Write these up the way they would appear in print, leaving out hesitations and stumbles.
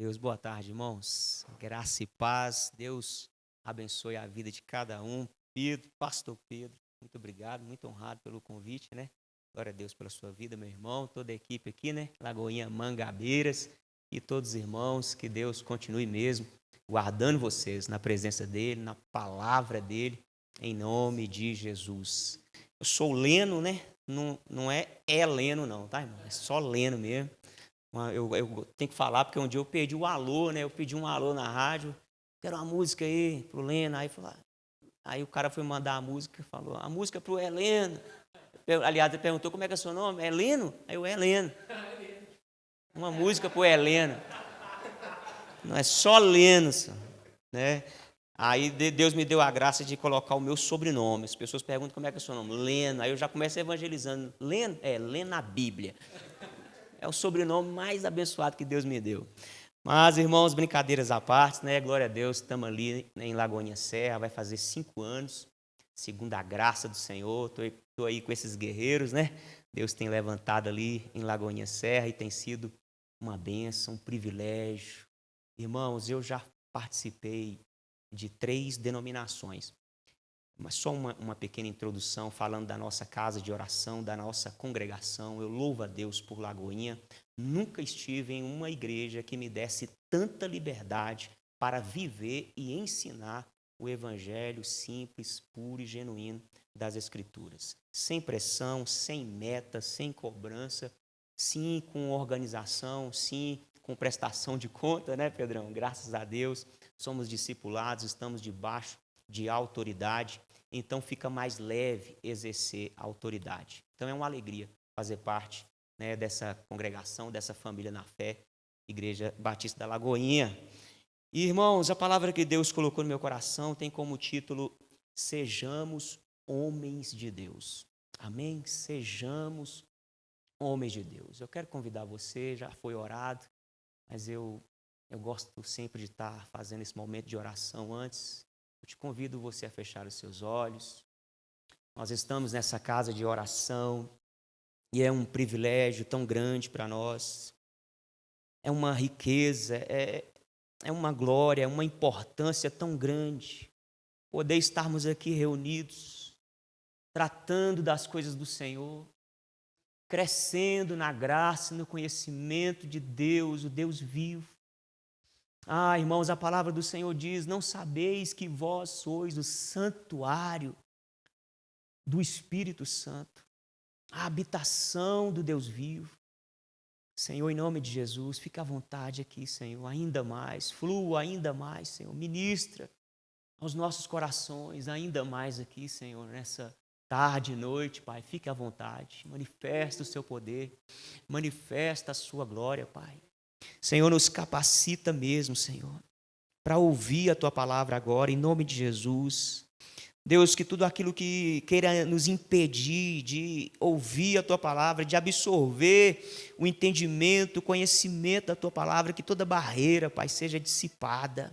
Deus, boa tarde, irmãos. Graça e paz. Deus abençoe a vida de cada um. Pedro, pastor Pedro, muito obrigado, muito honrado pelo convite, né? Glória a Deus pela sua vida, meu irmão, toda a equipe aqui, né? Lagoinha Mangabeiras e todos os irmãos, que Deus continue mesmo guardando vocês na presença dEle, na palavra dEle, em nome de Jesus. Eu sou Leno, né? Não é Leno não, tá, irmão? É só Leno mesmo. Eu tenho que falar porque um dia eu perdi o alô, né? Eu pedi um alô na rádio, quero uma música aí pro Leno. Aí o cara foi mandar a música, falou, a música pro Heleno. Aliás, ele perguntou como é que é seu nome? Heleno? Aí eu, Heleno. Uma música pro Heleno. Não é só Leno, né? Aí Deus me deu a graça de colocar o meu sobrenome. As pessoas perguntam como é que é o seu nome? Leno. Aí eu já começo evangelizando. Leno? É, Leno na Bíblia. É o sobrenome mais abençoado que Deus me deu. Mas, irmãos, brincadeiras à parte, né? Glória a Deus, estamos ali em Lagoinha Serra, vai fazer 5 anos, segundo a graça do Senhor. Estou aí com esses guerreiros, né? Deus tem levantado ali em Lagoinha Serra e tem sido uma bênção, um privilégio. Irmãos, eu já participei de 3 denominações. Mas só uma pequena introdução, falando da nossa casa de oração, da nossa congregação. Eu louvo a Deus por Lagoinha. Nunca estive em uma igreja que me desse tanta liberdade para viver e ensinar o evangelho simples, puro e genuíno das Escrituras. Sem pressão, sem meta, sem cobrança, sim com organização, sim com prestação de conta, né, Pedrão? Graças a Deus, somos discipulados, estamos debaixo de autoridade, então fica mais leve exercer a autoridade. Então é uma alegria fazer parte, né, dessa congregação, dessa família na fé, Igreja Batista da Lagoinha. E, irmãos, a palavra que Deus colocou no meu coração tem como título Sejamos homens de Deus. Amém? Sejamos homens de Deus. Eu quero convidar você, já foi orado, mas eu gosto sempre de estar fazendo esse momento de oração antes. Eu te convido você a fechar os seus olhos. Nós estamos nessa casa de oração e é um privilégio tão grande para nós. É uma riqueza, é uma glória, é uma importância tão grande poder estarmos aqui reunidos, tratando das coisas do Senhor, crescendo na graça e no conhecimento de Deus, o Deus vivo. Ah, irmãos, a palavra do Senhor diz, não sabeis que vós sois o santuário do Espírito Santo, a habitação do Deus vivo. Senhor, em nome de Jesus, fica à vontade aqui, Senhor, ainda mais, flua ainda mais, Senhor, ministra aos nossos corações ainda mais aqui, Senhor, nessa tarde e noite, Pai, fique à vontade, manifesta o seu poder, manifesta a sua glória, Pai. Senhor, nos capacita mesmo, Senhor, para ouvir a Tua palavra agora, em nome de Jesus. Deus, que tudo aquilo que queira nos impedir de ouvir a Tua palavra, de absorver o entendimento, o conhecimento da Tua palavra, que toda barreira, Pai, seja dissipada.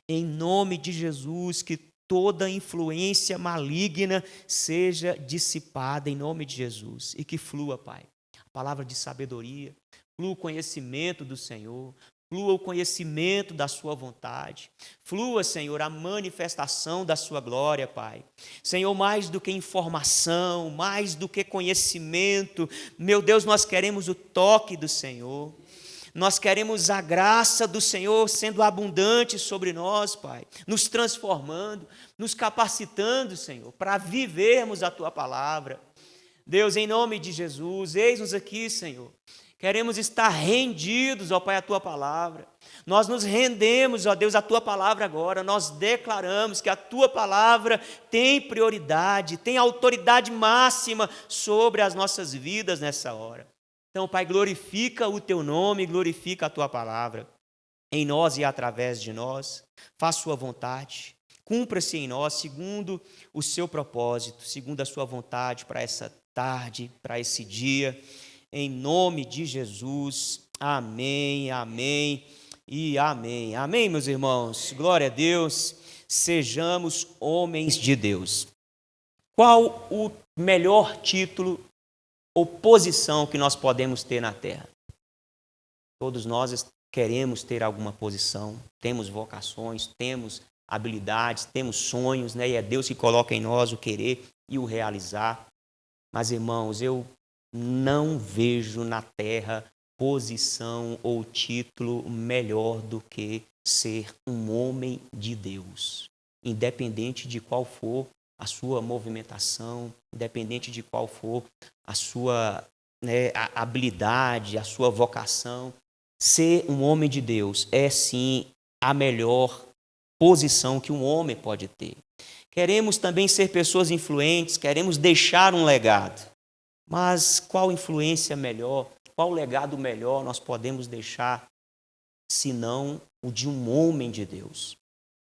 Em nome de Jesus, que toda influência maligna seja dissipada, em nome de Jesus. E que flua, Pai, a palavra de sabedoria, flua o conhecimento do Senhor, flua o conhecimento da sua vontade, flua, Senhor, a manifestação da sua glória, Pai. Senhor, mais do que informação, mais do que conhecimento, meu Deus, nós queremos o toque do Senhor. Nós queremos a graça do Senhor sendo abundante sobre nós, Pai, nos transformando, nos capacitando, Senhor, para vivermos a Tua palavra. Deus, em nome de Jesus, eis-nos aqui, Senhor. Queremos estar rendidos, ó Pai, à Tua palavra. Nós nos rendemos, ó Deus, à Tua palavra agora. Nós declaramos que a Tua palavra tem prioridade, tem autoridade máxima sobre as nossas vidas nessa hora. Então, Pai, glorifica o Teu nome, glorifica a Tua palavra em nós e através de nós. Faça Sua vontade, cumpra-se em nós segundo o Seu propósito, segundo a Sua vontade para essa tarde, para esse dia. Em nome de Jesus, amém, amém e amém. Amém, meus irmãos, glória a Deus, sejamos homens de Deus. Qual o melhor título ou posição que nós podemos ter na terra? Todos nós queremos ter alguma posição, temos vocações, temos habilidades, temos sonhos, né? E é Deus que coloca em nós o querer e o realizar. Mas, irmãos, eu não vejo na terra posição ou título melhor do que ser um homem de Deus. Independente de qual for a sua movimentação, independente de qual for a sua, né, a habilidade, a sua vocação, ser um homem de Deus é sim a melhor posição que um homem pode ter. Queremos também ser pessoas influentes, queremos deixar um legado. Mas qual influência melhor, qual legado melhor nós podemos deixar, senão o de um homem de Deus?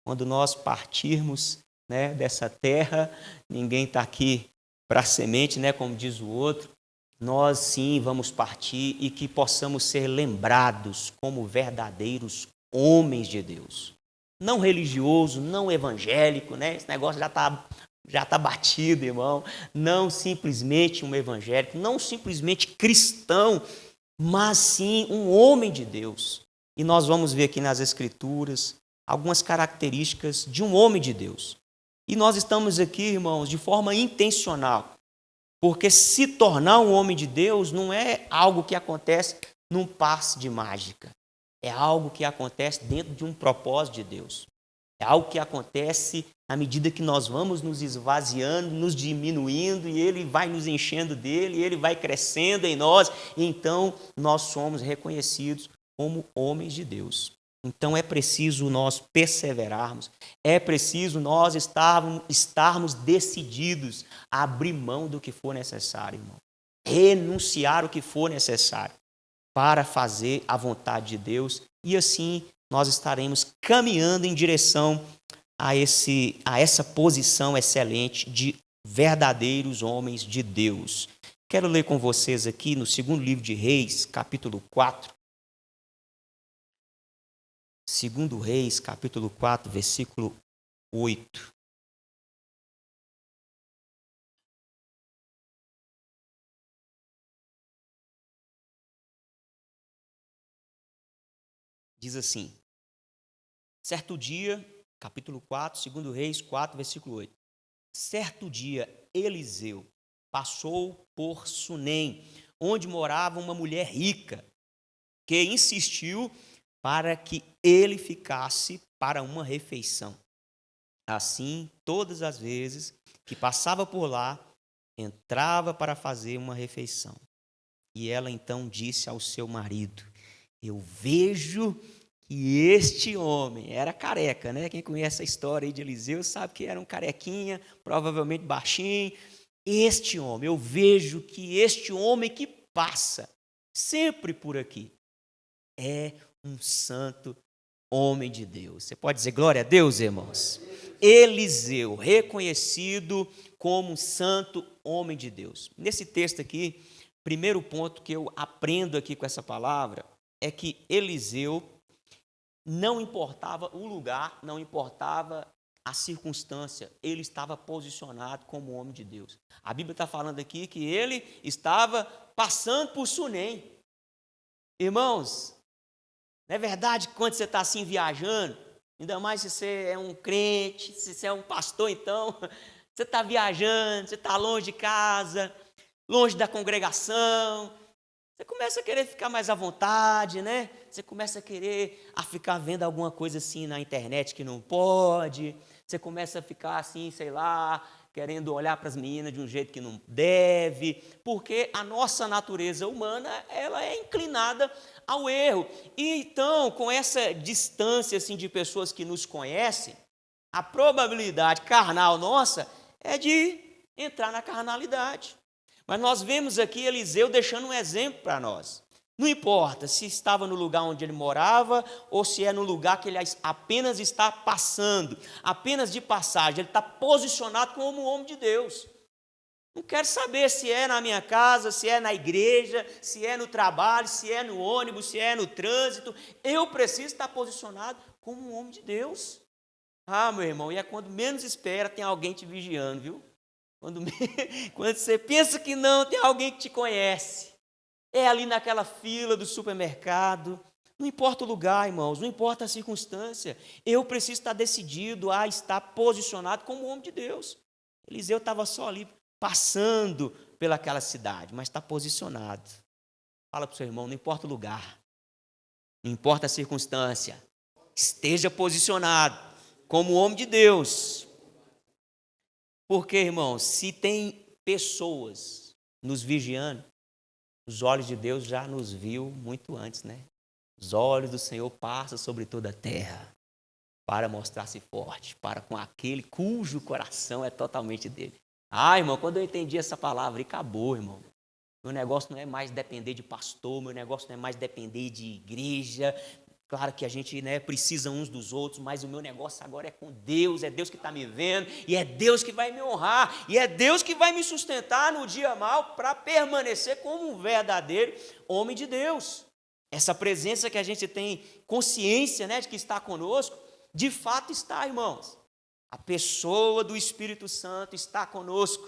Quando nós partirmos, né, dessa terra, ninguém está aqui para semente, né, como diz o outro, nós sim vamos partir e que possamos ser lembrados como verdadeiros homens de Deus. Não religioso, não evangélico, né? Esse negócio já está batido, irmão. Não simplesmente um evangélico, não simplesmente cristão, mas sim um homem de Deus. E nós vamos ver aqui nas Escrituras algumas características de um homem de Deus. E nós estamos aqui, irmãos, de forma intencional, porque se tornar um homem de Deus não é algo que acontece num passe de mágica. É algo que acontece dentro de um propósito de Deus. É algo que acontece à medida que nós vamos nos esvaziando, nos diminuindo, e Ele vai nos enchendo dele, e Ele vai crescendo em nós, e então nós somos reconhecidos como homens de Deus. Então é preciso nós perseverarmos, é preciso nós estarmos decididos a abrir mão do que for necessário, irmão. Renunciar o que for necessário para fazer a vontade de Deus, e assim nós estaremos caminhando em direção a essa posição excelente de verdadeiros homens de Deus. Quero ler com vocês aqui no segundo livro de Reis, capítulo 4. Segundo Reis, capítulo 4, versículo 8. Diz assim: certo dia, capítulo 4, segundo Reis 4, versículo 8. Certo dia, Eliseu passou por Sunem, onde morava uma mulher rica, que insistiu para que ele ficasse para uma refeição. Assim, todas as vezes que passava por lá, entrava para fazer uma refeição. E ela então disse ao seu marido: eu vejo que este homem era careca, né? Quem conhece a história aí de Eliseu sabe que era um carequinha, provavelmente baixinho. Este homem, eu vejo que este homem que passa sempre por aqui é um santo homem de Deus. Você pode dizer glória a Deus, irmãos? Eliseu, reconhecido como um santo homem de Deus. Nesse texto aqui, primeiro ponto que eu aprendo aqui com essa palavra é que Eliseu, não importava o lugar, não importava a circunstância, ele estava posicionado como homem de Deus. A Bíblia está falando aqui que ele estava passando por Sunem. Irmãos, não é verdade que quando você está assim viajando, ainda mais se você é um crente, se você é um pastor, então, você está viajando, você está longe de casa, longe da congregação, você começa a querer ficar mais à vontade, né? Você começa a querer ficar vendo alguma coisa assim na internet que não pode, você começa a ficar assim, sei lá, querendo olhar para as meninas de um jeito que não deve, porque a nossa natureza humana, ela é inclinada ao erro. E então, com essa distância assim de pessoas que nos conhecem, a probabilidade carnal nossa é de entrar na carnalidade. Mas nós vemos aqui Eliseu deixando um exemplo para nós. Não importa se estava no lugar onde ele morava ou se é no lugar que ele apenas está passando, apenas de passagem, ele está posicionado como um homem de Deus. Não quero saber se é na minha casa, se é na igreja, se é no trabalho, se é no ônibus, se é no trânsito. Eu preciso estar posicionado como um homem de Deus. Ah, meu irmão, e é quando menos espera, tem alguém te vigiando, viu? Quando você pensa que não, tem alguém que te conhece. É ali naquela fila do supermercado, Não importa o lugar, irmãos, não importa a circunstância, eu preciso estar decidido a estar posicionado como homem de Deus. Eliseu estava só ali, passando pelaquela cidade, mas está posicionado. Fala para o seu irmão, não importa o lugar, não importa a circunstância, esteja posicionado como homem de Deus. Porque, irmãos, se tem pessoas nos vigiando, os olhos de Deus já nos viu muito antes, né? Os olhos do Senhor passam sobre toda a terra para mostrar-se forte, para com aquele cujo coração é totalmente dele. Ah, irmão, quando eu entendi essa palavra, acabou, irmão. Meu negócio não é mais depender de pastor, meu negócio não é mais depender de igreja. Claro que a gente, né, precisa uns dos outros, mas o meu negócio agora é com Deus, é Deus que está me vendo, e é Deus que vai me honrar, e é Deus que vai me sustentar no dia mal para permanecer como um verdadeiro homem de Deus. Essa presença que a gente tem consciência, né, de que está conosco, de fato está, irmãos. A pessoa do Espírito Santo está conosco.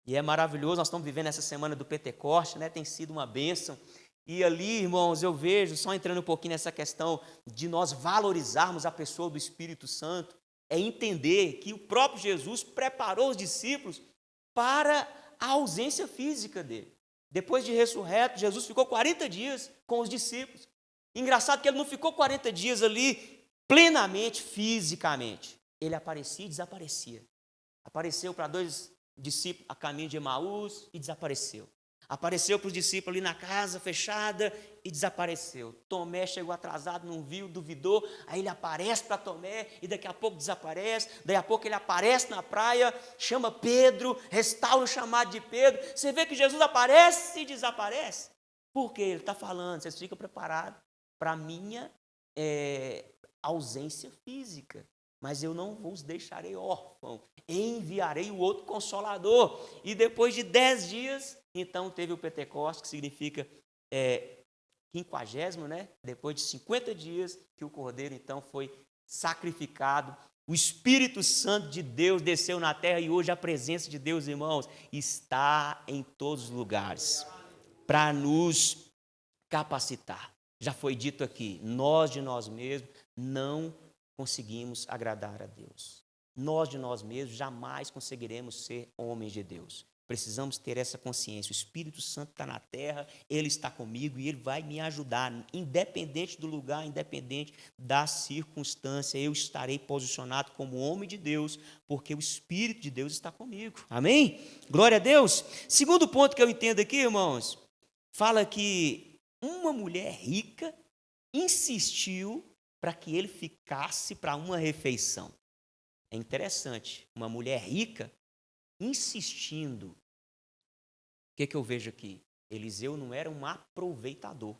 E é maravilhoso, nós estamos vivendo essa semana do Pentecoste, né? Tem sido uma bênção. E ali, irmãos, eu vejo, só entrando um pouquinho nessa questão de nós valorizarmos a pessoa do Espírito Santo, é entender que o próprio Jesus preparou os discípulos para a ausência física dele. Depois de ressurreto, Jesus ficou 40 dias com os discípulos. Engraçado que ele não ficou 40 dias ali plenamente, fisicamente. Ele aparecia e desaparecia. Apareceu para 2 discípulos a caminho de Emaús e desapareceu. Apareceu para os discípulos ali na casa fechada e desapareceu. Tomé chegou atrasado, não viu, duvidou, aí ele aparece para Tomé e daqui a pouco desaparece, daqui a pouco ele aparece na praia, chama Pedro, restaura o chamado de Pedro. Você vê que Jesus aparece e desaparece. Por quê? Ele está falando, vocês ficam preparados para a minha ausência física. Mas eu não vos deixarei órfão, enviarei o outro Consolador. E depois de 10 dias, então teve o Pentecostes, que significa 50º, né? Depois de 50 dias que o Cordeiro então foi sacrificado. O Espírito Santo de Deus desceu na terra e hoje a presença de Deus, irmãos, está em todos os lugares para nos capacitar. Já foi dito aqui, nós de nós mesmos não conseguimos agradar a Deus. Nós de nós mesmos jamais conseguiremos ser homens de Deus. Precisamos ter essa consciência. O Espírito Santo está na terra, Ele está comigo e Ele vai me ajudar. Independente do lugar, independente da circunstância, eu estarei posicionado como homem de Deus, porque o Espírito de Deus está comigo. Amém? Glória a Deus. Segundo ponto que eu entendo aqui, irmãos, fala que uma mulher rica insistiu para que ele ficasse para uma refeição. É interessante, uma mulher rica insistindo. O que eu vejo aqui? Eliseu não era um aproveitador.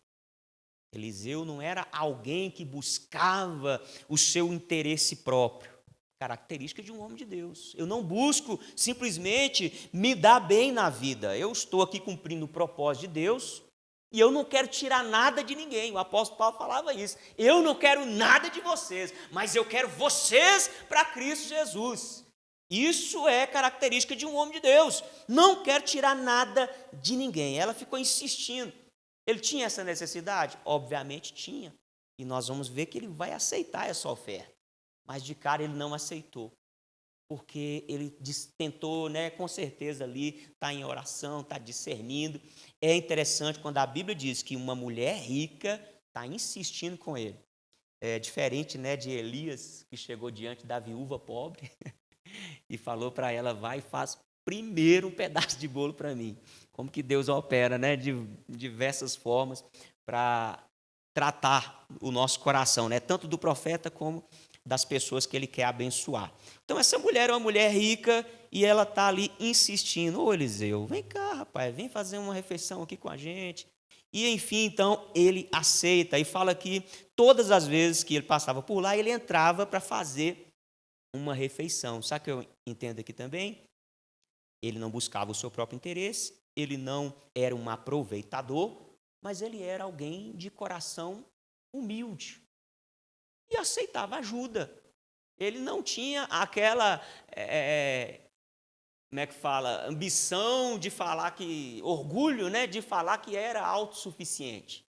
Eliseu não era alguém que buscava o seu interesse próprio. Característica de um homem de Deus. Eu não busco simplesmente me dar bem na vida. Eu estou aqui cumprindo o propósito de Deus. E eu não quero tirar nada de ninguém. O apóstolo Paulo falava isso. Eu não quero nada de vocês, mas eu quero vocês para Cristo Jesus. Isso é característica de um homem de Deus. Não quero tirar nada de ninguém. Ela ficou insistindo. Ele tinha essa necessidade? Obviamente tinha. E nós vamos ver que ele vai aceitar essa oferta. Mas de cara ele não aceitou. Porque ele tentou, né, com certeza ali, está em oração, está discernindo. É interessante quando a Bíblia diz que uma mulher rica está insistindo com ele. É diferente, né, de Elias, que chegou diante da viúva pobre e falou para ela, vai e faz primeiro um pedaço de bolo para mim. Como que Deus opera, né, de diversas formas para tratar o nosso coração, né, tanto do profeta como das pessoas que ele quer abençoar. Então, essa mulher é uma mulher rica e ela está ali insistindo. Ô, Eliseu, vem cá, rapaz, vem fazer uma refeição aqui com a gente. E, enfim, então, ele aceita e fala que todas as vezes que ele passava por lá, ele entrava para fazer uma refeição. Sabe o que eu entendo aqui também? Ele não buscava o seu próprio interesse, ele não era um aproveitador, mas ele era alguém de coração humilde. E aceitava ajuda. Ele não tinha aquela, como é que fala, ambição de falar que, orgulho, né, de falar que era autossuficiente.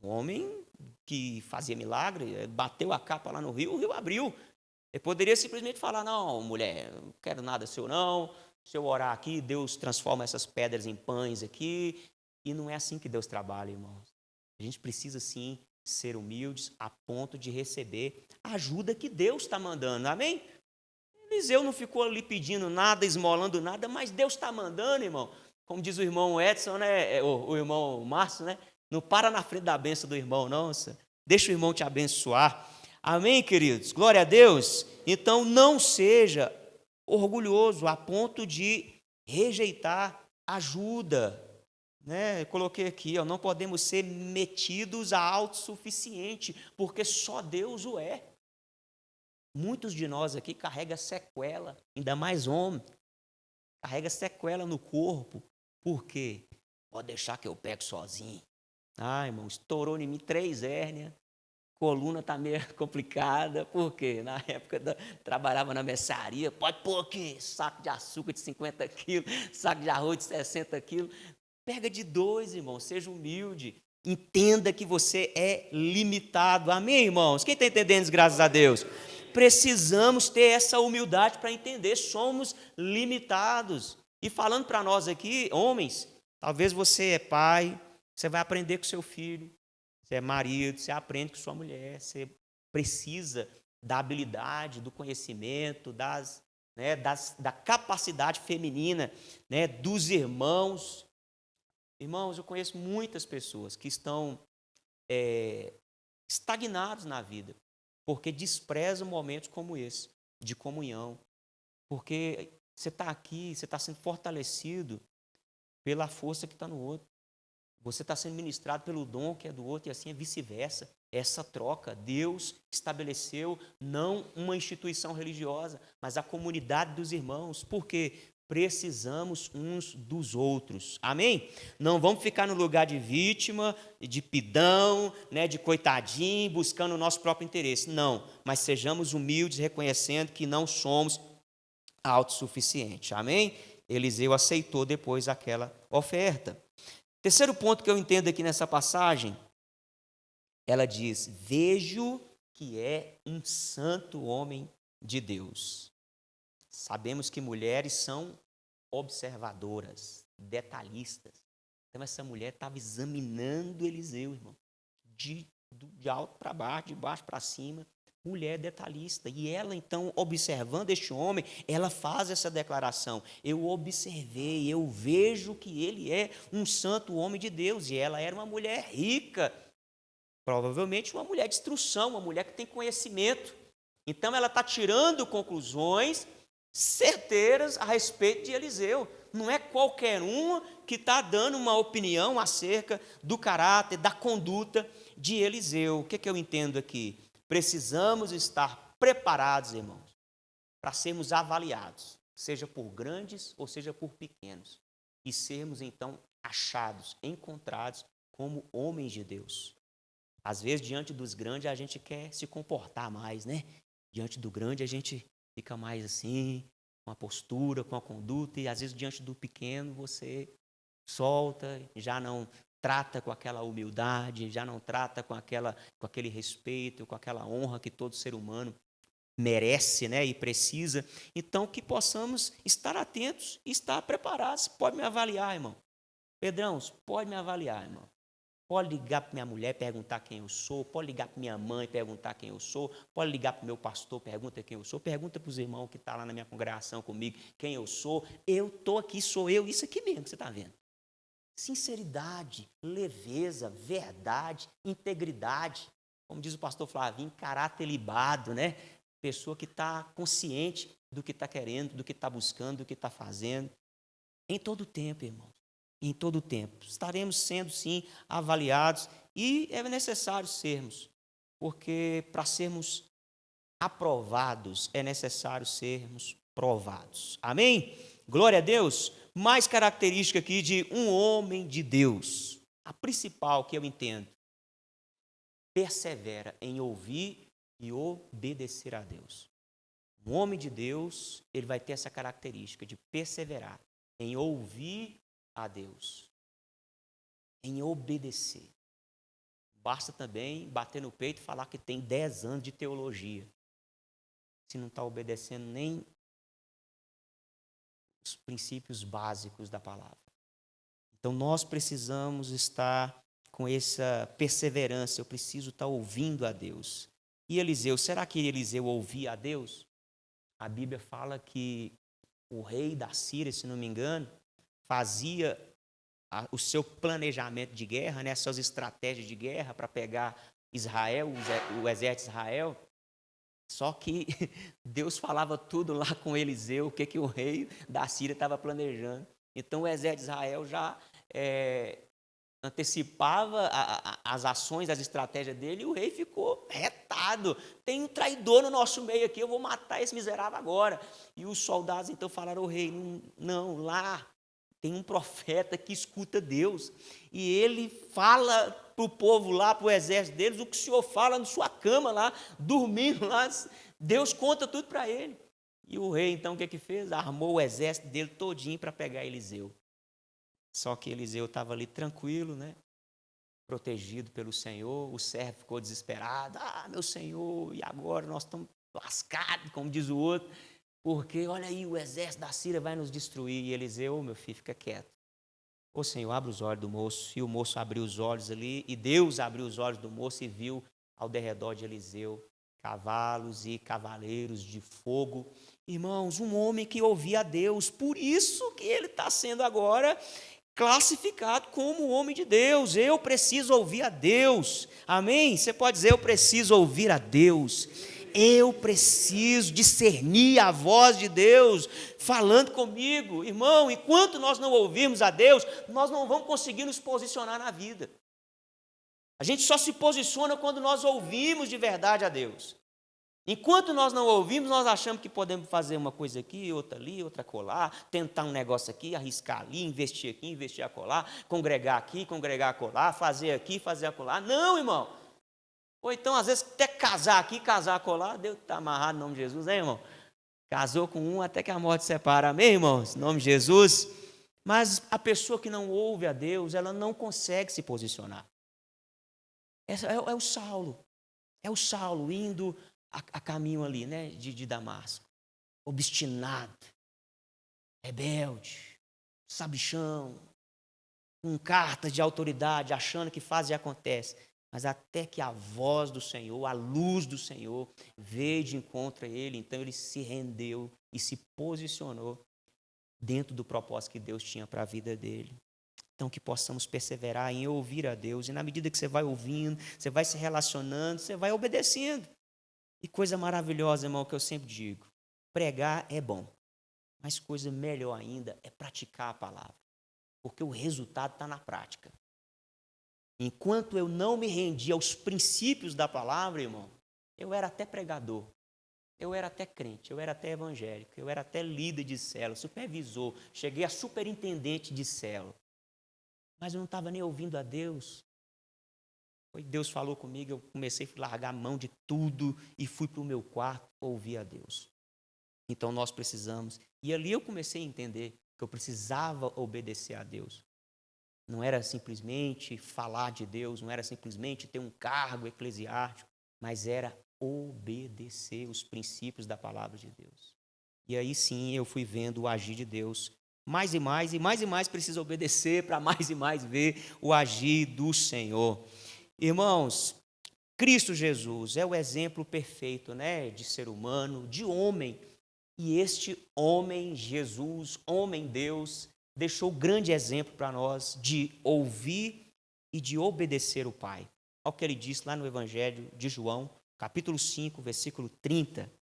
Um homem que fazia milagre, bateu a capa lá no rio, o rio abriu. Ele poderia simplesmente falar, não, mulher, não quero nada seu não, se eu orar aqui, Deus transforma essas pedras em pães aqui. E não é assim que Deus trabalha, irmãos. A gente precisa, sim, ser humildes a ponto de receber a ajuda que Deus está mandando, amém? Eliseu não ficou ali pedindo nada, esmolando nada, mas Deus está mandando, irmão. Como diz o irmão Edson, né? O irmão Márcio, né? Não para na frente da bênção do irmão, não. Deixa o irmão te abençoar. Amém, queridos? Glória a Deus. Então, não seja orgulhoso a ponto de rejeitar ajuda. Né? Eu coloquei aqui, ó, não podemos ser metidos a autossuficiente, porque só Deus o é. Muitos de nós aqui carregam sequela, ainda mais homem, carrega sequela no corpo. Por quê? Pode deixar que eu pego sozinho. Ah, irmão, estourou em mim 3 hérnias, coluna está meio complicada. Por quê? Na época trabalhava na mercearia, pode pôr aqui, saco de açúcar de 50 quilos, saco de arroz de 60 quilos. Pega de 2, irmão, seja humilde. Entenda que você é limitado. Amém, irmãos? Quem está entendendo, graças a Deus? Precisamos ter essa humildade para entender, somos limitados. E falando para nós aqui, homens, talvez você é pai, você vai aprender com seu filho, você é marido, você aprende com sua mulher, você precisa da habilidade, do conhecimento, da capacidade feminina, né, dos irmãos. Irmãos, eu conheço muitas pessoas que estão estagnados na vida, porque desprezam momentos como esse, de comunhão. Porque você está aqui, você está sendo fortalecido pela força que está no outro. Você está sendo ministrado pelo dom que é do outro, e assim é vice-versa. Essa troca, Deus estabeleceu não uma instituição religiosa, mas a comunidade dos irmãos. Por quê? Precisamos uns dos outros. Amém? Não vamos ficar no lugar de vítima, de pidão, né, de coitadinho, buscando o nosso próprio interesse. Não, mas sejamos humildes, reconhecendo que não somos autossuficientes. Amém? Eliseu aceitou depois aquela oferta. Terceiro ponto que eu entendo aqui nessa passagem, ela diz, vejo que é um santo homem de Deus. Sabemos que mulheres são observadoras, detalhistas. Então, essa mulher estava examinando Eliseu, irmão, de alto para baixo, de baixo para cima. Mulher detalhista. E ela, então, observando este homem, ela faz essa declaração. Eu observei, eu vejo que ele é um santo homem de Deus. E ela era uma mulher rica, provavelmente uma mulher de instrução, uma mulher que tem conhecimento. Então, ela está tirando conclusões certeiras a respeito de Eliseu. Não é qualquer um que está dando uma opinião acerca do caráter, da conduta de Eliseu. O que eu entendo aqui? Precisamos estar preparados, irmãos, para sermos avaliados, seja por grandes ou seja por pequenos, e sermos, então, achados, encontrados como homens de Deus. Às vezes, diante dos grandes, a gente quer se comportar mais, né? Diante do grande, a gente fica mais assim, com a postura, com a conduta, e às vezes diante do pequeno você solta, já não trata com aquela humildade, já não trata com aquele respeito, com aquela honra que todo ser humano merece, né, e precisa. Então, que possamos estar atentos e estar preparados. Pode me avaliar, irmão. Pedrão, pode me avaliar, irmão. Pode ligar para minha mulher, perguntar quem eu sou. Pode ligar para minha mãe, perguntar quem eu sou. Pode ligar para o meu pastor, pergunta quem eu sou. Pergunta para os irmãos que estão lá na minha congregação comigo quem eu sou. Eu estou aqui, sou eu. Isso aqui mesmo que você está vendo. Sinceridade, leveza, verdade, integridade. Como diz o pastor Flavinho, caráter libado, né? Pessoa que está consciente do que está querendo, do que está buscando, do que está fazendo. Em todo tempo, irmãos. Em todo o tempo. Estaremos sendo, sim, avaliados e é necessário sermos, porque para sermos aprovados é necessário sermos provados. Amém? Glória a Deus. Mais característica aqui de um homem de Deus. A principal que eu entendo, persevera em ouvir e obedecer a Deus. Um homem de Deus, ele vai ter essa característica de perseverar em ouvir a Deus, em obedecer. Basta também bater no peito e falar que tem 10 anos de teologia, se não está obedecendo nem os princípios básicos da palavra. Então, nós precisamos estar com essa perseverança, eu preciso estar ouvindo a Deus. E Eliseu, será que Eliseu ouvia a Deus? A Bíblia fala que o rei da Síria, se não me engano, fazia o seu planejamento de guerra, né, suas estratégias de guerra para pegar Israel, o exército de Israel. Só que Deus falava tudo lá com Eliseu, o que o rei da Síria estava planejando. Então o exército de Israel já antecipava as ações, as estratégias dele, e o rei ficou retado. Tem um traidor no nosso meio aqui, eu vou matar esse miserável agora. E os soldados então falaram ao rei, não, lá tem um profeta que escuta Deus, e ele fala para o povo lá, para o exército deles, o que o senhor fala na sua cama lá, dormindo lá, Deus conta tudo para ele. E o rei então o que fez? Armou o exército dele todinho para pegar Eliseu. Só que Eliseu estava ali tranquilo, né? Protegido pelo Senhor. O servo ficou desesperado. Meu Senhor, e agora nós estamos lascados, como diz o outro, porque olha aí, o exército da Síria vai nos destruir. E Eliseu, meu filho, fica quieto. Ô Senhor, abre os olhos do moço. E o moço abriu os olhos ali, e Deus abriu os olhos do moço e viu ao derredor de Eliseu cavalos e cavaleiros de fogo. Irmãos, um homem que ouvia a Deus, por isso que ele está sendo agora classificado como homem de Deus. Eu preciso ouvir a Deus, amém? Você pode dizer, eu preciso ouvir a Deus, eu preciso discernir a voz de Deus falando comigo. Irmão, enquanto nós não ouvirmos a Deus, nós não vamos conseguir nos posicionar na vida. A gente só se posiciona quando nós ouvimos de verdade a Deus. Enquanto nós não ouvimos, nós achamos que podemos fazer uma coisa aqui, outra ali, outra acolá, tentar um negócio aqui, arriscar ali, investir aqui, investir acolá, congregar aqui, congregar acolá, fazer aqui, fazer acolá. Não, irmão. Ou então, às vezes, até casar aqui, casar acolá, Deus está amarrado em nome de Jesus, hein, irmão? Casou com um até que a morte separa, amém, irmãos? Em nome de Jesus. Mas a pessoa que não ouve a Deus, ela não consegue se posicionar. É o Saulo. É o Saulo indo a caminho ali, né, de Damasco, obstinado, rebelde, sabichão, com cartas de autoridade, achando que faz e acontece, mas até que a voz do Senhor, a luz do Senhor, veio de encontro a ele, então ele se rendeu e se posicionou dentro do propósito que Deus tinha para a vida dele. Então, que possamos perseverar em ouvir a Deus, e na medida que você vai ouvindo, você vai se relacionando, você vai obedecendo. E coisa maravilhosa, irmão, que eu sempre digo, pregar é bom, mas coisa melhor ainda é praticar a palavra, porque o resultado está na prática. Enquanto eu não me rendi aos princípios da palavra, irmão, eu era até pregador, eu era até crente, eu era até evangélico, eu era até líder de célula, supervisor, cheguei a superintendente de célula, mas eu não estava nem ouvindo a Deus. Foi Deus falou comigo, eu comecei a largar a mão de tudo e fui para o meu quarto ouvir a Deus. Então nós precisamos, e ali eu comecei a entender que eu precisava obedecer a Deus. Não era simplesmente falar de Deus, não era simplesmente ter um cargo eclesiástico, mas era obedecer os princípios da palavra de Deus. E aí sim eu fui vendo o agir de Deus. Mais e mais preciso obedecer para mais e mais ver o agir do Senhor. Irmãos, Cristo Jesus é o exemplo perfeito, né, de ser humano, de homem. E este homem, Jesus, homem Deus, deixou grande exemplo para nós de ouvir e de obedecer o Pai. Olha o que ele disse lá no Evangelho de João, capítulo 5, versículo 30.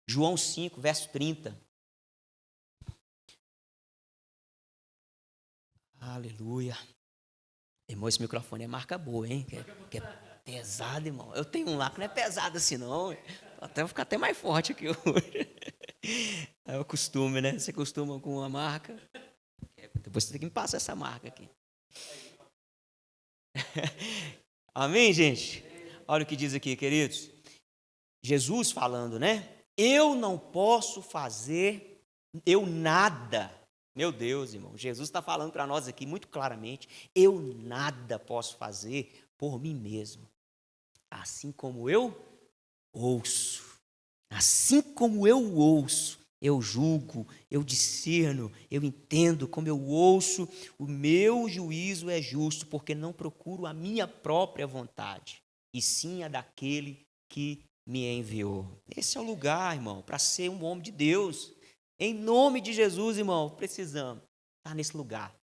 João 5, verso 30. Aleluia. Irmão, esse microfone é marca boa, hein? Que é pesado, irmão. Eu tenho um lá que não é pesado assim, não. Até vou ficar até mais forte aqui hoje. É o costume, né? Você costuma com uma marca. Depois você tem que me passar essa marca aqui. Amém, gente? Olha o que diz aqui, queridos. Jesus falando, né? Eu não posso fazer, eu nada Meu Deus, irmão, Jesus está falando para nós aqui muito claramente: eu nada posso fazer por mim mesmo, assim como eu ouço. Assim como eu ouço, eu julgo, eu discerno, eu entendo, como eu ouço, o meu juízo é justo, porque não procuro a minha própria vontade, e sim a daquele que me enviou. Esse é o lugar, irmão, para ser um homem de Deus. Em nome de Jesus, irmão, precisamos estar nesse lugar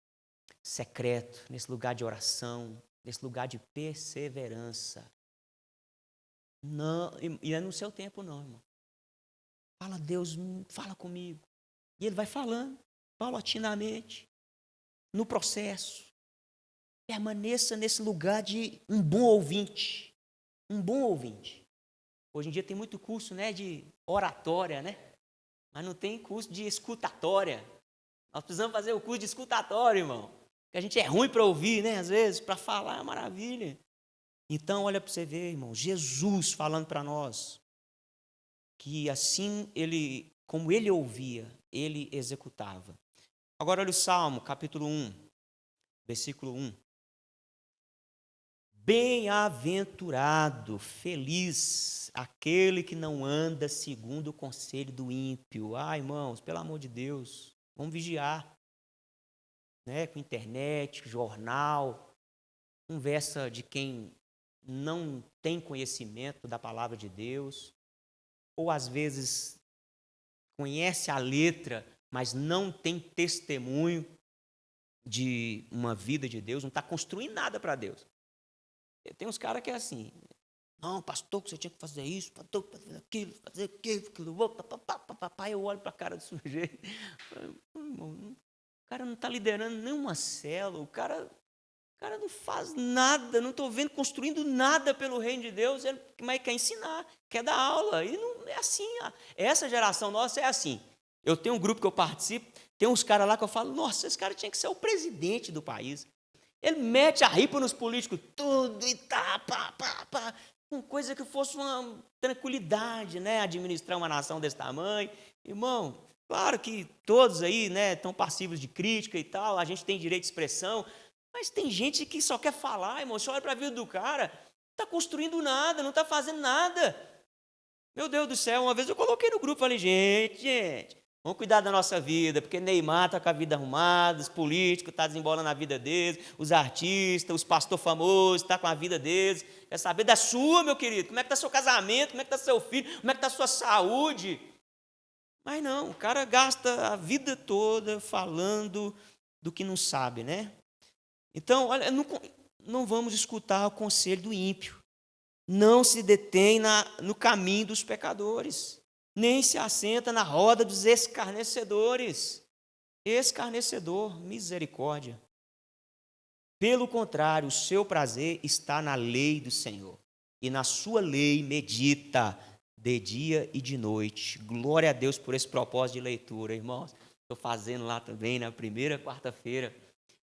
secreto, nesse lugar de oração, nesse lugar de perseverança. Não, e é no seu tempo não, irmão. Fala, Deus, fala comigo. E ele vai falando, paulatinamente, no processo. Permaneça nesse lugar de um bom ouvinte. Um bom ouvinte. Hoje em dia tem muito curso, né, de oratória, né? Mas não tem curso de escutatória. Nós precisamos fazer o curso de escutatória, irmão. Porque a gente é ruim para ouvir, né? Às vezes, para falar é maravilha. Então, olha para você ver, irmão, Jesus falando para nós que assim ele, como ele ouvia, ele executava. Agora olha o Salmo, capítulo 1, versículo 1. Bem-aventurado, feliz, aquele que não anda segundo o conselho do ímpio. Ah, irmãos, pelo amor de Deus, vamos vigiar, né? Com internet, jornal, conversa de quem não tem conhecimento da palavra de Deus, ou às vezes conhece a letra, mas não tem testemunho de uma vida de Deus, não está construindo nada para Deus. Tem uns caras que é assim, não, pastor, que você tinha que fazer isso, pastor, fazer aquilo outro, papapá, eu olho para a cara do sujeito, o cara não está liderando nenhuma célula, o cara não faz nada, não estou vendo, construindo nada pelo reino de Deus, mas quer ensinar, quer dar aula, e não é assim. Essa geração nossa é assim. Eu tenho um grupo que eu participo, tem uns caras lá que eu falo, nossa, esse cara tinha que ser o presidente do país. Ele mete a ripa nos políticos, tudo, e tá, pá, com coisa que fosse uma tranquilidade, né, administrar uma nação desse tamanho. Irmão, claro que todos aí, né, estão passivos de crítica e tal, a gente tem direito de expressão, mas tem gente que só quer falar, irmão. Você olha para a vida do cara, não está construindo nada, não está fazendo nada. Meu Deus do céu, uma vez eu coloquei no grupo, falei, gente, vamos cuidar da nossa vida, porque Neymar está com a vida arrumada, os políticos estão desembolando a vida deles, os artistas, os pastores famosos estão com a vida deles. Quer saber da sua, meu querido? Como é que está seu casamento? Como é que está seu filho? Como é que está sua saúde? Mas não, o cara gasta a vida toda falando do que não sabe, né? Então, olha, não vamos escutar o conselho do ímpio. Não se detém no caminho dos pecadores, nem se assenta na roda dos escarnecedores. Escarnecedor, misericórdia. Pelo contrário, o seu prazer está na lei do Senhor, e na sua lei medita de dia e de noite. Glória a Deus por esse propósito de leitura, irmãos. Estou fazendo lá também na primeira quarta-feira.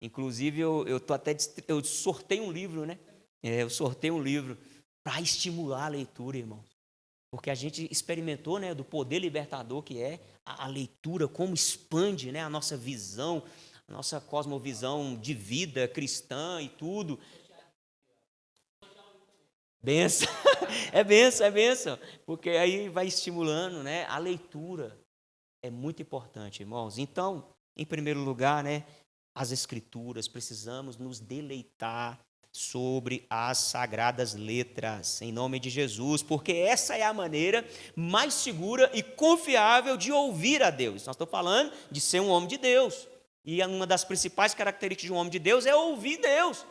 Inclusive, eu sorteio um livro, né? Eu sorteio um livro para estimular a leitura, irmão. Porque a gente experimentou, né, do poder libertador que é a leitura, como expande, né, a nossa visão, a nossa cosmovisão de vida cristã e tudo. Benção, é benção, porque aí vai estimulando, né, a leitura. É muito importante, irmãos. Então, em primeiro lugar, né, as Escrituras, precisamos nos deleitar sobre as sagradas letras, em nome de Jesus, porque essa é a maneira mais segura e confiável de ouvir a Deus. Nós estamos falando de ser um homem de Deus, e uma das principais características de um homem de Deus é ouvir Deus.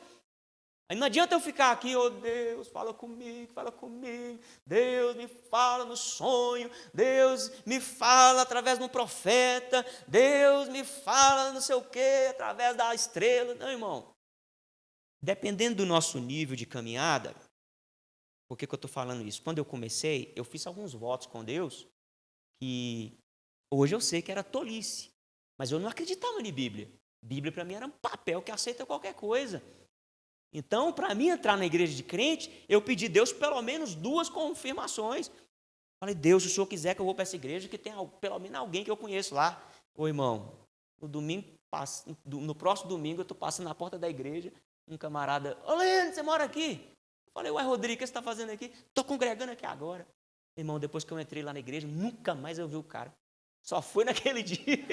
Aí não adianta eu ficar aqui, oh Deus, fala comigo, Deus me fala no sonho, Deus me fala através de um profeta, Deus me fala não sei o quê, através da estrela. Não, irmão. Dependendo do nosso nível de caminhada, por que eu estou falando isso? Quando eu comecei, eu fiz alguns votos com Deus, que hoje eu sei que era tolice, mas eu não acreditava em Bíblia. Bíblia para mim era um papel que aceita qualquer coisa. Então, para mim entrar na igreja de crente, eu pedi a Deus pelo menos 2 confirmações. Falei, Deus, se o Senhor quiser que eu vou para essa igreja, que tenha pelo menos alguém que eu conheço lá. Ô irmão, No próximo domingo eu estou passando na porta da igreja, um camarada, ô Leandro, você mora aqui? Eu falei, uai Rodrigo, o que você está fazendo aqui? Estou congregando aqui agora. Irmão, depois que eu entrei lá na igreja, nunca mais eu vi o cara. Só foi naquele dia.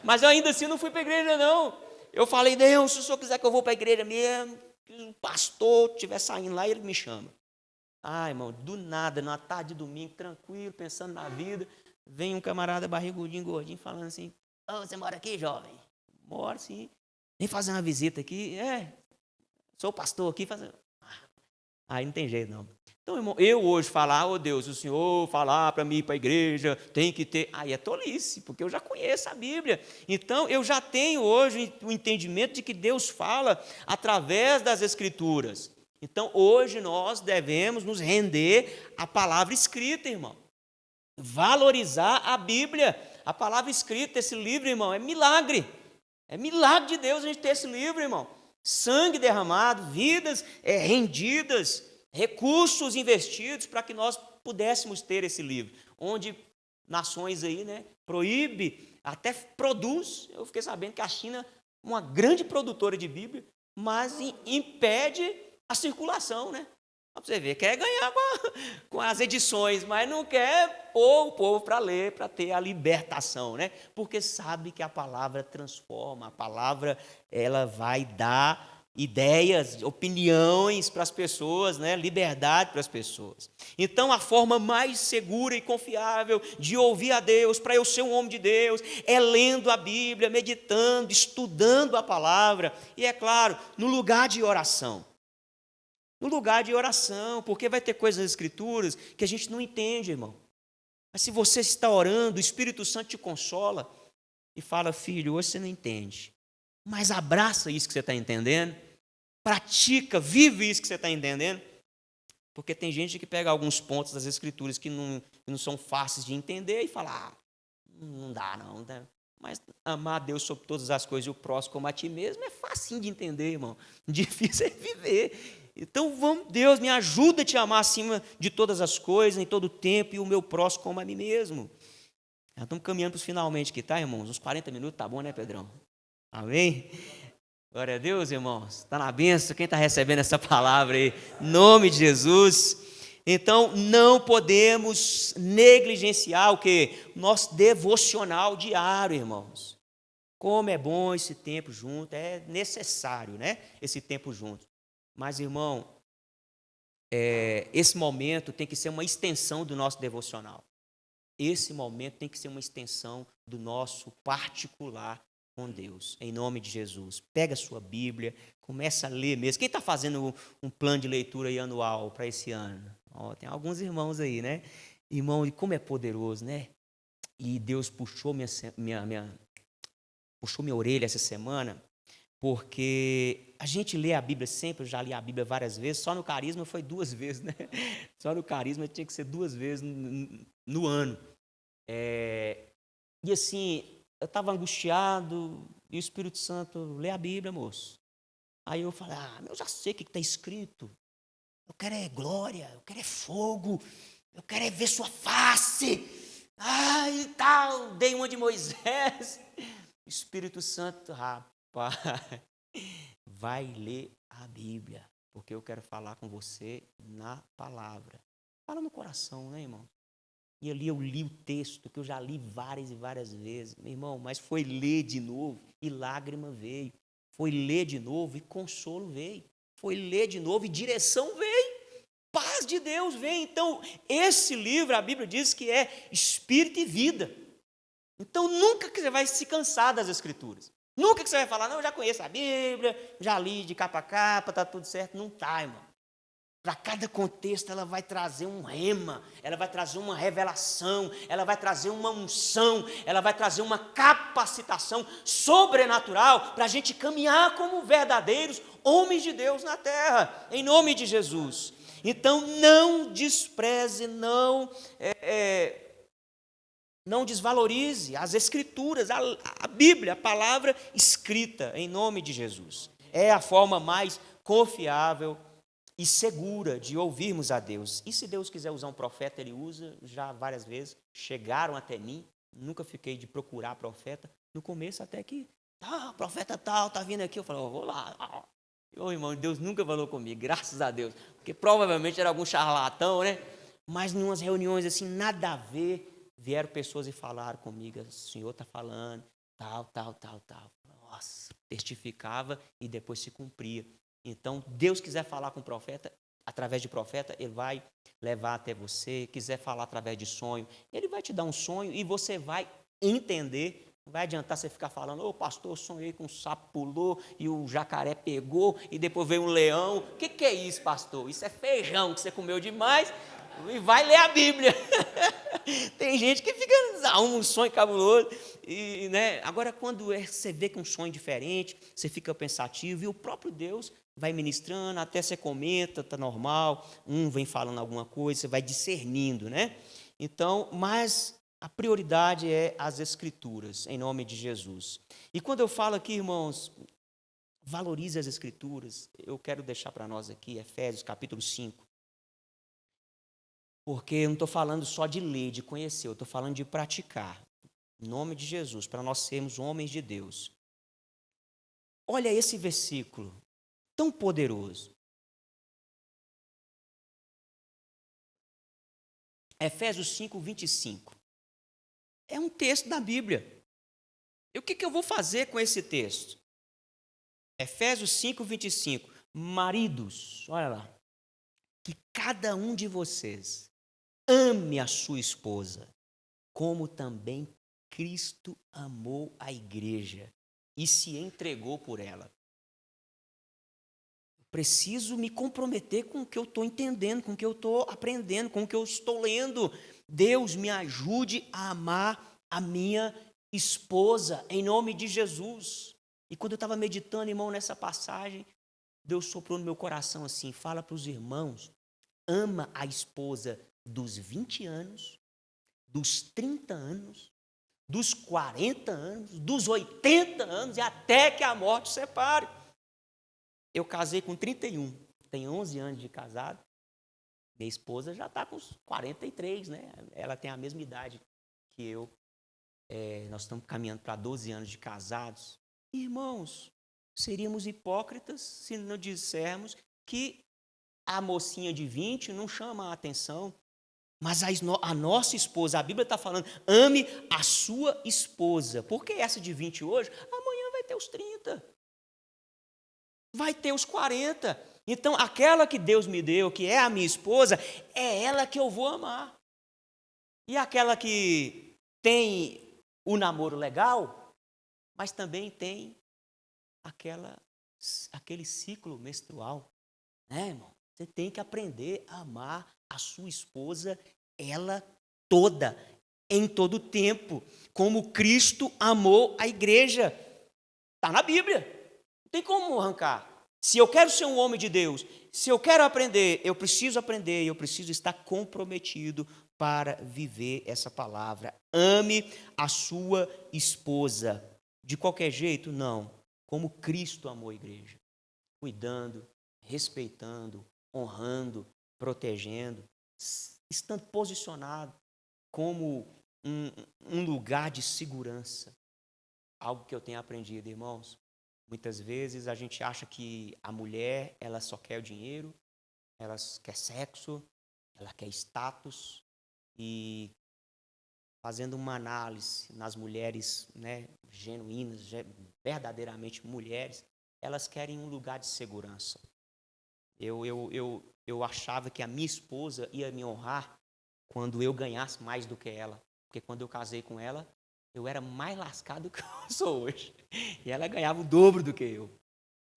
Mas eu ainda assim não fui para a igreja não. Eu falei, Deus, se o senhor quiser que eu vou para a igreja mesmo, que o pastor estiver saindo lá, ele me chama. Ah, irmão, do nada, numa tarde de domingo, tranquilo, pensando na vida, vem um camarada barrigudinho, gordinho, falando assim, ô, você mora aqui, jovem? Moro, sim. Vem fazer uma visita aqui. Sou pastor aqui. Aí não tem jeito, não. Então, irmão, eu hoje falar, ô Deus, o Senhor falar para mim ir para a igreja, tem que ter... Aí é tolice, porque eu já conheço a Bíblia. Então, eu já tenho hoje o entendimento de que Deus fala através das Escrituras. Então, hoje nós devemos nos render à palavra escrita, irmão. Valorizar a Bíblia, a palavra escrita, esse livro, irmão, é milagre. É milagre de Deus a gente ter esse livro, irmão. Sangue derramado, vidas rendidas, recursos investidos para que nós pudéssemos ter esse livro. Onde nações aí, né, proíbe, até produz. Eu fiquei sabendo que a China é uma grande produtora de Bíblia, mas impede a circulação, né? Para você ver, quer ganhar com as edições, mas não quer pôr o povo para ler, para ter a libertação, né? Porque sabe que a palavra transforma, a palavra ela vai dar ideias, opiniões para as pessoas, né? Liberdade para as pessoas. Então, a forma mais segura e confiável de ouvir a Deus, para eu ser um homem de Deus, é lendo a Bíblia, meditando, estudando a palavra e, é claro, no lugar de oração. No lugar de oração, porque vai ter coisas nas Escrituras que a gente não entende, irmão. Mas se você está orando, o Espírito Santo te consola e fala, filho, hoje você não entende, mas abraça isso que você está entendendo, pratica, vive isso que você está entendendo, porque tem gente que pega alguns pontos das Escrituras que não são fáceis de entender e fala, não dá não, né? Mas amar a Deus sobre todas as coisas e o próximo como a ti mesmo é facinho de entender, irmão. Difícil é viver. Então, Deus, me ajuda a te amar acima de todas as coisas, em todo o tempo, e o meu próximo como a mim mesmo. Já estamos caminhando para os finalmente aqui, tá, irmãos? Uns 40 minutos, tá bom, né, Pedrão? Amém? Glória a Deus, irmãos. Está na bênção, quem está recebendo essa palavra aí? Em nome de Jesus. Então, não podemos negligenciar o quê? Nosso devocional diário, irmãos. Como é bom esse tempo junto, é necessário, né? Esse tempo junto. Mas, irmão, esse momento tem que ser uma extensão do nosso devocional. Esse momento tem que ser uma extensão do nosso particular com Deus, em nome de Jesus. Pega a sua Bíblia, começa a ler mesmo. Quem está fazendo um plano de leitura aí anual para esse ano? Tem alguns irmãos aí, né? Irmão, e como é poderoso, né? E Deus puxou puxou minha orelha essa semana, porque a gente lê a Bíblia sempre, eu já li a Bíblia várias vezes, só no carisma foi 2 vezes, né? Só no carisma tinha que ser 2 vezes no ano. E assim, eu estava angustiado, e o Espírito Santo, lê a Bíblia, moço. Aí eu falei, eu já sei o que está escrito. Eu quero é glória, eu quero é fogo, eu quero é ver sua face. E tal, dei uma de Moisés. Espírito Santo, rapaz, vai ler a Bíblia, porque eu quero falar com você na palavra. Fala no coração, né, irmão? E ali eu li o texto, que eu já li várias e várias vezes, meu irmão, mas foi ler de novo e lágrima veio. Foi ler de novo e consolo veio. Foi ler de novo e direção veio. Paz de Deus veio. Então, esse livro, a Bíblia diz que é espírito e vida. Então, nunca que você vai se cansar das Escrituras. Nunca que você vai falar, não, eu já conheço a Bíblia, já li de capa a capa, está tudo certo. Não está, irmão. Para cada contexto, ela vai trazer um rema, ela vai trazer uma revelação, ela vai trazer uma unção, ela vai trazer uma capacitação sobrenatural para a gente caminhar como verdadeiros homens de Deus na terra, em nome de Jesus. Então, não despreze, não desvalorize as Escrituras, a Bíblia, a palavra escrita, em nome de Jesus. É a forma mais confiável e segura de ouvirmos a Deus. E se Deus quiser usar um profeta, Ele usa, já várias vezes, chegaram até mim, nunca fiquei de procurar profeta, No começo até que, profeta tal, tá vindo aqui. Eu falei, vou lá. Ô, irmão, Deus nunca falou comigo, graças a Deus. Porque provavelmente era algum charlatão, né? Mas em umas reuniões assim, nada a ver, vieram pessoas e falaram comigo, o Senhor está falando, tal. Nossa, testificava e depois se cumpria. Então, Deus quiser falar com o profeta, através de profeta, ele vai levar até você. Quiser falar através de sonho, ele vai te dar um sonho e você vai entender. Não vai adiantar você ficar falando, ô pastor, eu sonhei com um sapo pulou e o jacaré pegou e depois veio um leão. O que é isso, pastor? Isso é feijão que você comeu demais e vai ler a Bíblia. Tem gente que fica um sonho cabuloso. E, né? Agora, quando você vê que um sonho diferente, você fica pensativo e o próprio Deus vai ministrando, até você comenta, está normal, vem falando alguma coisa, você vai discernindo, né? Então, mas a prioridade é as Escrituras, em nome de Jesus. E quando eu falo aqui, irmãos, valorize as Escrituras, eu quero deixar para nós aqui Efésios capítulo 5. Porque eu não estou falando só de ler, de conhecer, eu estou falando de praticar. Em nome de Jesus, para nós sermos homens de Deus. Olha esse versículo, tão poderoso. Efésios 5, 25. É um texto da Bíblia. E o que eu vou fazer com esse texto? Efésios 5, 25. Maridos, olha lá. Que cada um de vocês ame a sua esposa, como também Cristo amou a igreja e se entregou por ela. Preciso me comprometer com o que eu estou entendendo, com o que eu estou aprendendo, com o que eu estou lendo. Deus me ajude a amar a minha esposa, em nome de Jesus. E quando eu estava meditando, irmão, nessa passagem, Deus soprou no meu coração assim, fala para os irmãos, ama a esposa dos 20 anos, dos 30 anos, dos 40 anos, dos 80 anos e até que a morte separe. Eu casei com 31, tenho 11 anos de casado. Minha esposa já está com uns 43, né? Ela tem a mesma idade que eu. Nós estamos caminhando para 12 anos de casados. Irmãos, seríamos hipócritas se não dissermos que a mocinha de 20 não chama a atenção. Mas a nossa esposa, a Bíblia está falando, ame a sua esposa. Porque essa de 20 hoje, amanhã vai ter os 30. Vai ter os 40. Então, aquela que Deus me deu, que é a minha esposa, é ela que eu vou amar. E aquela que tem o namoro legal, mas também tem aquele ciclo menstrual. Né, irmão? Você tem que aprender a amar a sua esposa, ela toda, em todo o tempo, como Cristo amou a igreja. Está na Bíblia. Não tem como arrancar. Se eu quero ser um homem de Deus, se eu quero aprender, eu preciso aprender, eu preciso estar comprometido para viver essa palavra. Ame a sua esposa. De qualquer jeito, não. Como Cristo amou a igreja. Cuidando, respeitando, honrando, protegendo, estando posicionado como um lugar de segurança. Algo que eu tenho aprendido, irmãos. Muitas vezes a gente acha que a mulher, ela só quer o dinheiro, ela quer sexo, ela quer status. E fazendo uma análise nas mulheres, né, genuínas, verdadeiramente mulheres, elas querem um lugar de segurança. Eu achava que a minha esposa ia me honrar quando eu ganhasse mais do que ela. Porque quando eu casei com ela, eu era mais lascado do que eu sou hoje. E ela ganhava o dobro do que eu.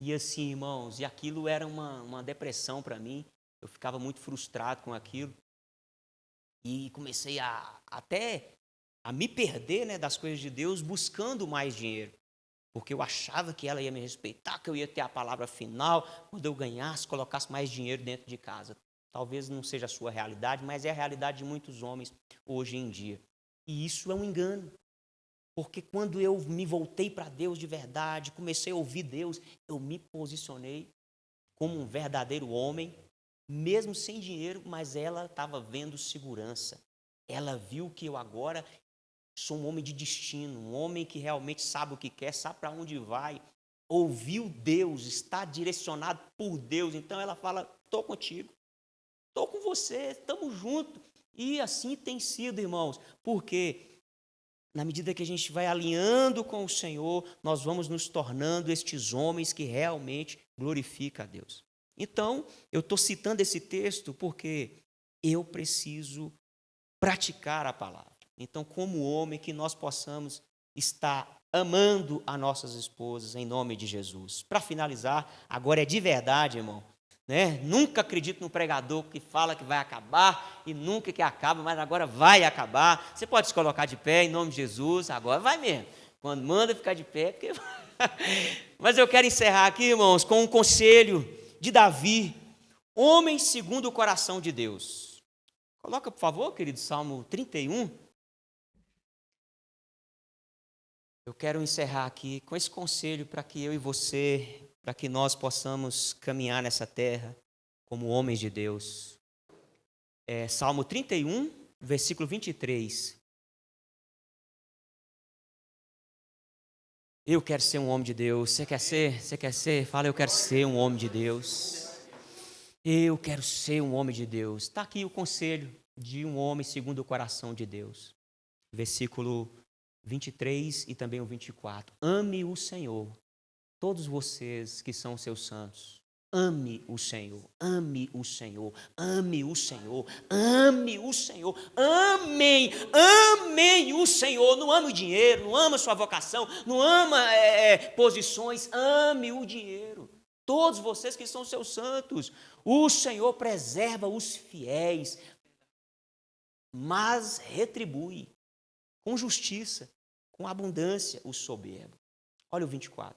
E assim, irmãos, e aquilo era uma depressão para mim. Eu ficava muito frustrado com aquilo. E comecei até a me perder, né, das coisas de Deus, buscando mais dinheiro. Porque eu achava que ela ia me respeitar, que eu ia ter a palavra final quando eu ganhasse, colocasse mais dinheiro dentro de casa. Talvez não seja a sua realidade, mas é a realidade de muitos homens hoje em dia. E isso é um engano. Porque quando eu me voltei para Deus de verdade, comecei a ouvir Deus, eu me posicionei como um verdadeiro homem, mesmo sem dinheiro, mas ela estava vendo segurança. Ela viu que eu agora Sou um homem de destino, um homem que realmente sabe o que quer, sabe para onde vai, ouviu Deus, está direcionado por Deus. Então ela fala, estou contigo, estou com você, estamos juntos. E assim tem sido, irmãos, porque na medida que a gente vai alinhando com o Senhor, nós vamos nos tornando estes homens que realmente glorificam a Deus. Então, eu estou citando esse texto porque eu preciso praticar a palavra. Então, como homem, que nós possamos estar amando as nossas esposas em nome de Jesus. Para finalizar, agora é de verdade, irmão. Né? Nunca acredito no pregador que fala que vai acabar e nunca que acaba, mas agora vai acabar. Você pode se colocar de pé em nome de Jesus, agora vai mesmo. Quando manda ficar de pé, porque... Mas eu quero encerrar aqui, irmãos, com um conselho de Davi, homem segundo o coração de Deus. Coloca, por favor, querido, Salmo 31. Eu quero encerrar aqui com esse conselho para que eu e você, para que nós possamos caminhar nessa terra como homens de Deus. Salmo 31, versículo 23. Eu quero ser um homem de Deus. Você quer ser? Você quer ser? Fala, eu quero ser um homem de Deus. Eu quero ser um homem de Deus. Está aqui o conselho de um homem segundo o coração de Deus. Versículo 23 e também o 24. Ame o Senhor, todos vocês que são seus santos. Ame o Senhor, ame o Senhor, ame o Senhor, ame o Senhor, amem o Senhor. Não ame o dinheiro, não ama a sua vocação, não ama posições, ame o dinheiro. Todos vocês que são seus santos, o Senhor preserva os fiéis, mas retribui com justiça, com abundância o soberbo. Olha o 24.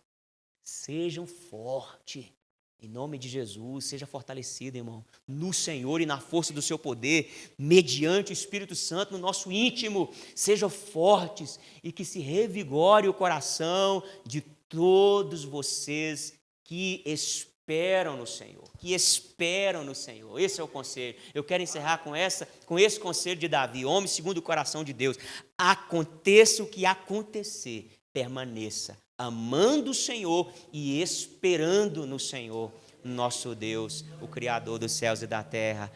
Sejam fortes, em nome de Jesus, seja fortalecido, irmão, no Senhor e na força do seu poder, mediante o Espírito Santo no nosso íntimo. Sejam fortes e que se revigore o coração de todos vocês que esperam no Senhor, Esse é o conselho. Eu quero encerrar com esse conselho de Davi, homem segundo o coração de Deus. Aconteça o que acontecer, permaneça amando o Senhor e esperando no Senhor, nosso Deus, o Criador dos céus e da terra.